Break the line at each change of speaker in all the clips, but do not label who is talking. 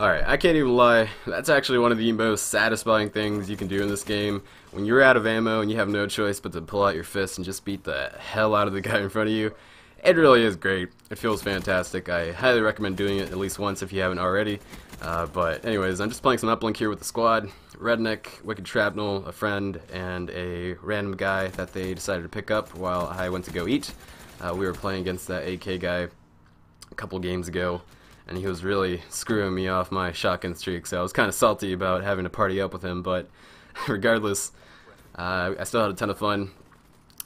Alright, I can't even lie, that's actually one of the most satisfying things you can do in this game. When you're out of ammo and you have no choice but to pull out your fist and just beat the hell out of the guy in front of you, it really is great. It feels fantastic. I highly recommend doing it at least once if you haven't already. But anyways, I'm just playing some uplink here with the squad. Redneck, Wicked Shrapnel, a friend, and a random guy that they decided to pick up while I went to go eat. We were playing against that AK guy a couple games ago, and he was really screwing me off my shotgun streak, so I was kind of salty about having to party up with him, but regardless, I still had a ton of fun.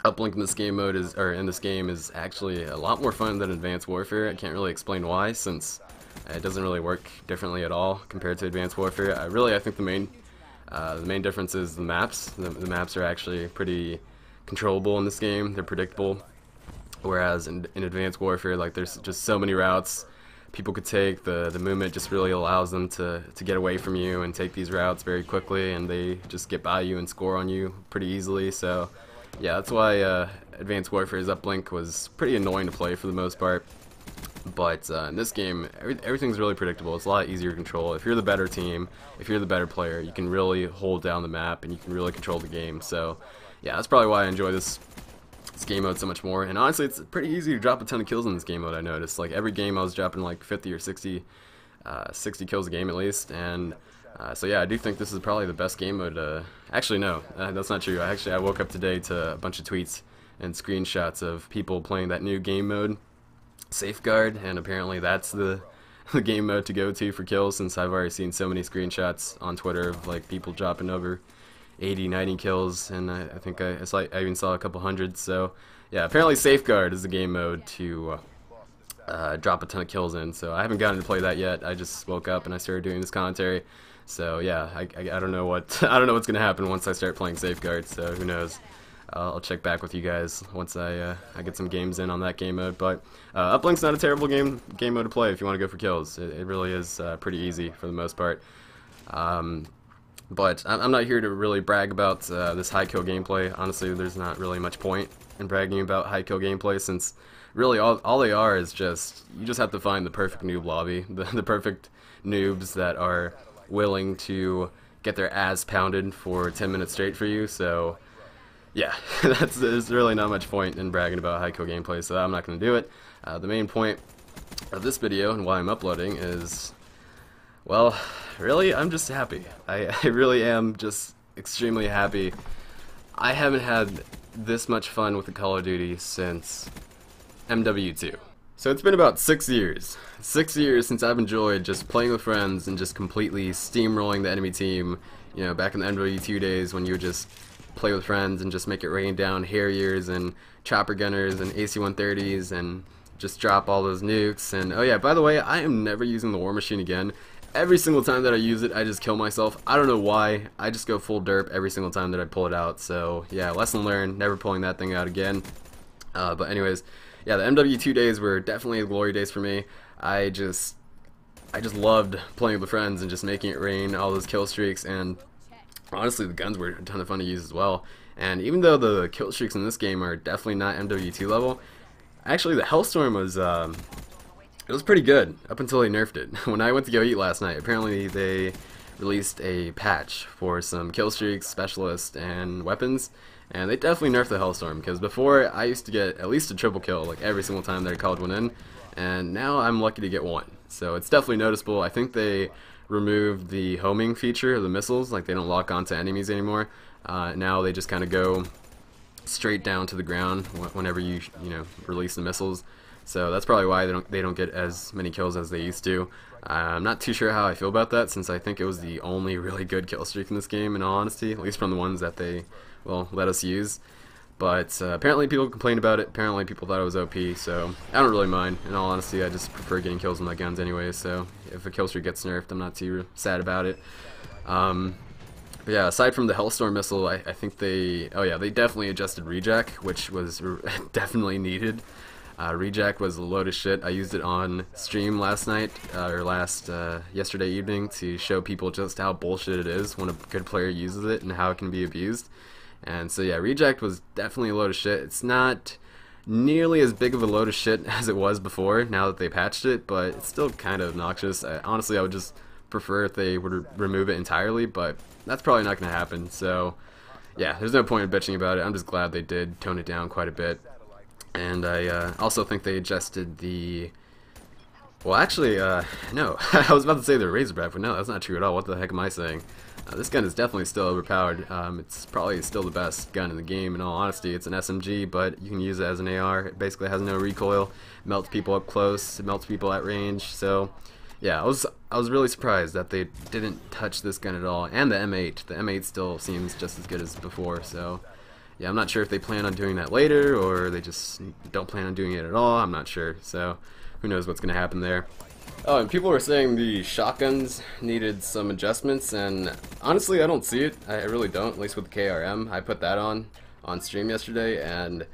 Uplink in this game mode is actually a lot more fun than Advanced Warfare. I can't really explain why, since it doesn't really work differently at all compared to Advanced Warfare. I think the main difference is the maps. The maps are actually pretty controllable in this game. They're predictable, whereas in Advanced Warfare, like, there's just so many routes people could take. The movement just really allows them to get away from you and take these routes very quickly, and they just get by you and score on you pretty easily. So yeah, that's why Advanced Warfare's uplink was pretty annoying to play for the most part. But in this game, everything's really predictable. It's a lot easier to control. If you're the better team, if you're the better player, you can really hold down the map and you can really control the game. So yeah, that's probably why I enjoy this game mode so much more. And honestly, it's pretty easy to drop a ton of kills in this game mode. I noticed, like, every game I was dropping like 50 or 60 kills a game at least. And so yeah, I do think this is probably the best game mode. Actually, no, that's not true. I woke up today to a bunch of tweets and screenshots of people playing that new game mode, Safeguard, and apparently that's the game mode to go to for kills, since I've already seen so many screenshots on Twitter of like people dropping over 80, 90 kills, and I think I even saw a couple hundred. So yeah, apparently Safeguard is the game mode to drop a ton of kills in. So I haven't gotten to play that yet. I just woke up and I started doing this commentary. So yeah, I don't know what I don't know what's gonna happen once I start playing Safeguard. So who knows? I'll check back with you guys once I get some games in on that game mode. But Uplink's not a terrible game mode to play if you want to go for kills. It really is pretty easy for the most part. But I'm not here to really brag about this high kill gameplay. Honestly, there's not really much point in bragging about high kill gameplay, since really all they are is you just have to find the perfect noob lobby, the perfect noobs that are willing to get their ass pounded for 10 minutes straight for you. So yeah, there's really not much point in bragging about high kill gameplay, so I'm not going to do it. The main point of this video and why I'm uploading is, well, really, I'm just happy. I really am just extremely happy. I haven't had this much fun with the Call of Duty since MW2. So it's been about 6 years. 6 years since I've enjoyed just playing with friends and just completely steamrolling the enemy team. You know, back in the MW2 days when you would just play with friends and just make it rain down Harriers and chopper gunners and AC-130s and just drop all those nukes. And oh yeah, by the way, I am never using the War Machine again. Every single time that I use it, I just kill myself. I don't know why. I just go full derp every single time that I pull it out. So yeah, lesson learned, never pulling that thing out again. But anyways, yeah, the MW2 days were definitely the glory days for me. I just loved playing with friends and just making it rain, all those kill streaks, and honestly, the guns were a ton of fun to use as well. And even though the kill streaks in this game are definitely not MW2 level, actually the Hellstorm was it was pretty good up until they nerfed it. When I went to go eat last night, apparently they released a patch for some kill streaks, specialists, and weapons, and they definitely nerfed the Hellstorm, because before I used to get at least a triple kill like every single time that I called one in, and now I'm lucky to get one. So it's definitely noticeable. I think they removed the homing feature of the missiles, like they don't lock onto enemies anymore. Now they just kind of go straight down to the ground whenever you release the missiles. So that's probably why they don't get as many kills as they used to. I'm not too sure how I feel about that, since I think it was the only really good kill streak in this game, in all honesty, at least from the ones that they, well, let us use. But apparently people complained about it. Apparently people thought it was OP, so I don't really mind. In all honesty, I just prefer getting kills with my guns anyway, so if a kill streak gets nerfed, I'm not too sad about it. But yeah, aside from the Hellstorm missile, I think they definitely adjusted rejack, which was definitely needed. Rejack was a load of shit. I used it on stream last night, or yesterday evening, to show people just how bullshit it is when a good player uses it and how it can be abused. And so yeah, Rejack was definitely a load of shit. It's not nearly as big of a load of shit as it was before, now that they patched it, but it's still kind of obnoxious. Honestly, I would just prefer if they would remove it entirely, but that's probably not going to happen. So yeah, there's no point in bitching about it. I'm just glad they did tone it down quite a bit. And I also think they adjusted the... Well, actually, no. I was about to say the Razorback, but no, that's not true at all. What the heck am I saying? This gun is definitely still overpowered. It's probably still the best gun in the game, in all honesty. It's an SMG, but you can use it as an AR. It basically has no recoil, melts people up close, it melts people at range. So, yeah, I was really surprised that they didn't touch this gun at all. And the M8. The M8 still seems just as good as before, so... Yeah, I'm not sure if they plan on doing that later, or they just don't plan on doing it at all. I'm not sure, so who knows what's going to happen there. Oh, and people were saying the shotguns needed some adjustments, and honestly, I don't see it. I really don't, at least with the KRM. I put that on stream yesterday, and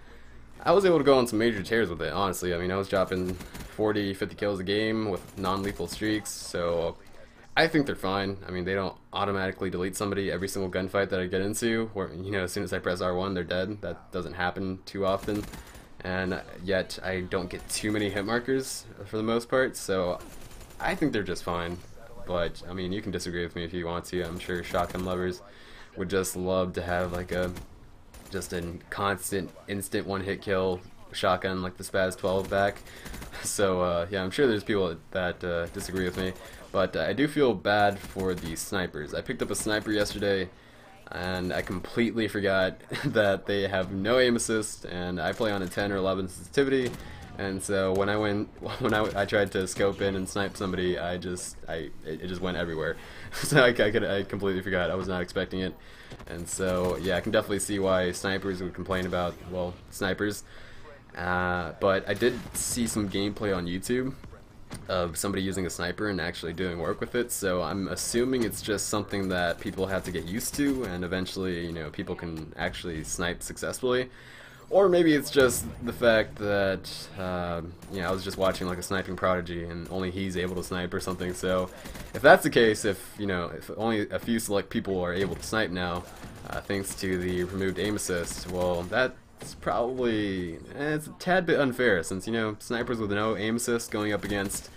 I was able to go on some major tears with it, honestly. I mean, I was dropping 40, 50 kills a game with non-lethal streaks, so... I think they're fine. I mean, they don't automatically delete somebody every single gunfight that I get into, where, you know, as soon as I press R1, they're dead. That doesn't happen too often, and yet I don't get too many hit markers for the most part, so I think they're just fine. But, I mean, you can disagree with me if you want to. I'm sure shotgun lovers would just love to have, like, just a constant, instant one-hit kill shotgun like the Spaz 12 back. So, yeah, I'm sure there's people that disagree with me. But I do feel bad for the snipers. I picked up a sniper yesterday, and I completely forgot that they have no aim assist, and I play on a 10 or 11 sensitivity. And so when I tried to scope in and snipe somebody, it just went everywhere. So I completely forgot. I was not expecting it, and so yeah, I can definitely see why snipers would complain about, well, snipers. But I did see some gameplay on YouTube of somebody using a sniper and actually doing work with it, so I'm assuming it's just something that people have to get used to, and eventually, you know, people can actually snipe successfully. Or maybe it's just the fact that, you know, I was just watching like a sniping prodigy and only he's able to snipe or something, so if that's the case, if, you know, if only a few select people are able to snipe now, thanks to the removed aim assist, well, it's probably, it's a tad bit unfair, since, you know, snipers with no aim assist going up against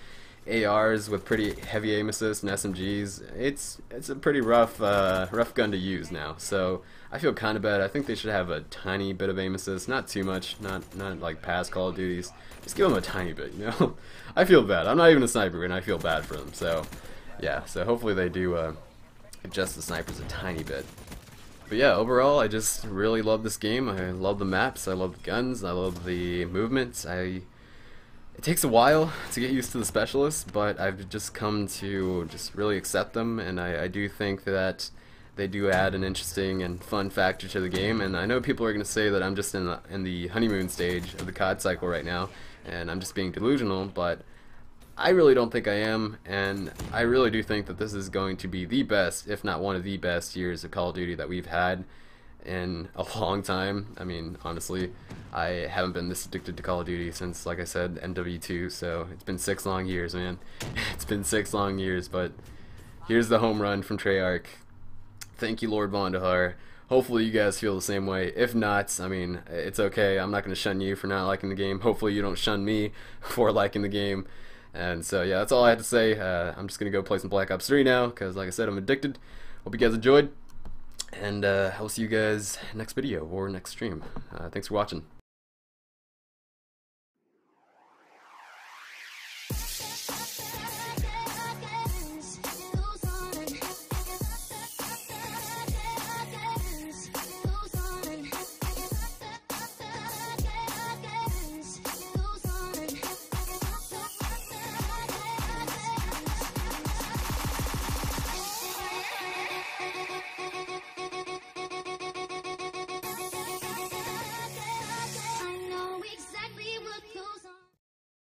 ARs with pretty heavy aim assist and SMGs, it's a pretty rough gun to use now. So I feel kind of bad. I think they should have a tiny bit of aim assist, not too much, not like past Call of Duties. Just give them a tiny bit, you know. I feel bad. I'm not even a sniper, and I feel bad for them. So yeah, so hopefully they do adjust the snipers a tiny bit. But yeah, overall, I just really love this game. I love the maps, I love the guns, I love the movements. It takes a while to get used to the specialists, but I've just come to just really accept them, and I do think that they do add an interesting and fun factor to the game. And I know people are going to say that I'm just in the honeymoon stage of the CoD cycle right now, and I'm just being delusional, but I really don't think I am, and I really do think that this is going to be the best, if not one of the best years of Call of Duty that we've had in a long time. I mean, honestly, I haven't been this addicted to Call of Duty since, like I said, MW2, so it's been 6 long years, man. It's been 6 long years, but here's the home run from Treyarch. Thank you, Lord Vonderhaar. Hopefully you guys feel the same way. If not, I mean, it's okay. I'm not going to shun you for not liking the game. Hopefully you don't shun me for liking the game. And so yeah, that's all I had to say. I'm just gonna go play some Black Ops 3 now, because like I said, I'm addicted. Hope you guys enjoyed, and I'll see you guys next video or next stream. Thanks for watching.